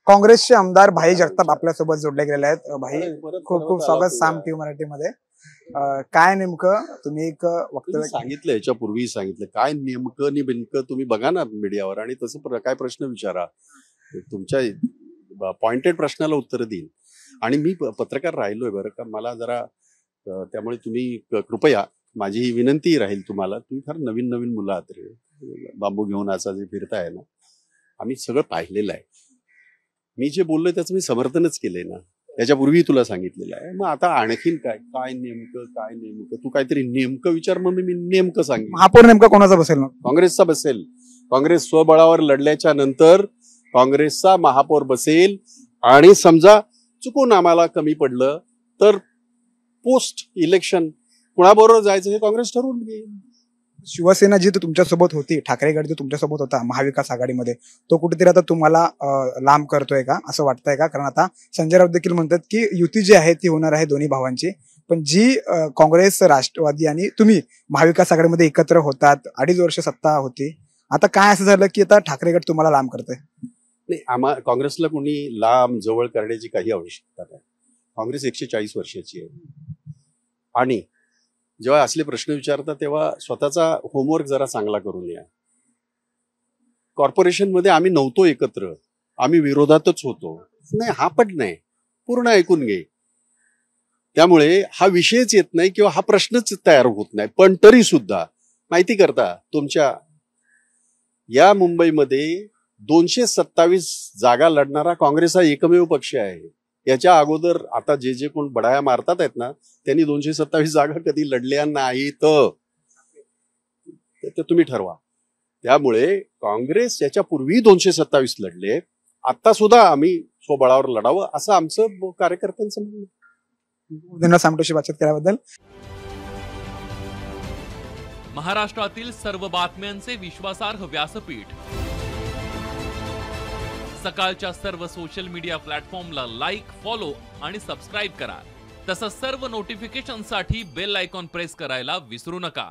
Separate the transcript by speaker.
Speaker 1: काँग्रेसचे आमदार भाई जगताप आपल्यासोबत जोडले गेलेले आहेत. भाई खूप खूप स्वागत साम टीव्ही मराठीमध्ये. काय नेमकं तुम्ही एक वक्तव्य
Speaker 2: सांगितलं, याच्यापूर्वी सांगितलं काय नेमकं नेमकं तुम्ही बघा ना मीडियावर आणि तसं काय प्रश्न विचारा, तुमच्या पॉइंटेड प्रश्नाला उत्तर देईल. आणि मी पत्रकार राहिलोय बरं का, मला जरा त्यामुळे तुम्ही कृपया, माझी ही विनंती राहील तुम्हाला, तुम्ही फार नवीन नवीन मुलं आहात रे, बांबू घेऊन असा जे फिरताय ना, आम्ही सगळं पाहिलेलं आहे. मी जे बोललोय त्याचं मी समर्थनच केलंय ना, त्याच्यापूर्वी तुला सांगितलेलं आहे. मग आता आणखीन काय नेमकं तू काहीतरी नेमकं विचार, मग मी नेमकं सांगेन.
Speaker 1: महापौर नेमका कोणाचा बसेल? मग
Speaker 2: काँग्रेसचा बसेल. काँग्रेस स्वबळावर लढल्याच्या नंतर काँग्रेसचा महापौर बसेल. आणि समजा चुकून आम्हाला कमी पडलं तर पोस्ट इलेक्शन कुणाबरोबर जायचं हे काँग्रेस ठरवून घेईल.
Speaker 1: शिवसेना जी तुमच्यासोबत होती, ठाकरे गट जो तुमच्यासोबत होता महाविकास आघाडीमध्ये, तो कुठेतरी आता तुम्हाला लांब करतोय का असं वाटतंय का? कारण आता संजय राऊत देखील म्हणतात की युती जी आहे ती होणार आहे दोन्ही भावांची, पण जी काँग्रेस, राष्ट्रवादी आणि तुम्ही महाविकास आघाडीमध्ये एकत्र होतात, 2.5 वर्ष सत्ता होती, आता काय असं झालं की आता ठाकरे गट तुम्हाला लांब करतोय?
Speaker 2: नाही, काँग्रेसला कोणी लांब जवळ करण्याची काही आवश्यकता नाही. काँग्रेस 140 वर्षाची आहे. आणि जेव्हा असले प्रश्न विचारतात तेव्हा स्वतःचा होमवर्क जरा चांगला करून या. कॉर्पोरेशनमध्ये आम्ही नव्हतो एकत्र, आम्ही विरोधातच होतो. नाही, हा पण नाही, पूर्ण ऐकून घे. त्यामुळे हा विषयच येत नाही किंवा हा प्रश्नच तयार होत नाही. पण तरी सुद्धा माहिती करता, तुमच्या या मुंबईमध्ये 227 जागा लढणारा काँग्रेस हा एकमेव पक्ष आहे. याच्या अगोदर आता जे कोण बडाया मारतात आहेत ना, त्यांनी 227 जागा कधी लढल्या नाहीत, ते तुम्ही ठरवा. त्यामुळे काँग्रेस याच्यापूर्वी 227 लढले, आता सुद्धा आम्ही स्वबळावर लढावं असं आमचं कार्यकर्त्यांचं म्हणणं.
Speaker 1: सामटोशी बातचीत केल्याबद्दल.
Speaker 3: महाराष्ट्रातील सर्व बातम्यांचे विश्वासार्ह व्यासपीठ, सकाळच्या सर्व सोशल मीडिया प्लॅटफॉर्मला लाईक, फॉलो आणि सबस्क्राईब करा. तसंच सर्व नोटिफिकेशनसाठी बेल आयकॉन प्रेस करायला विसरू नका.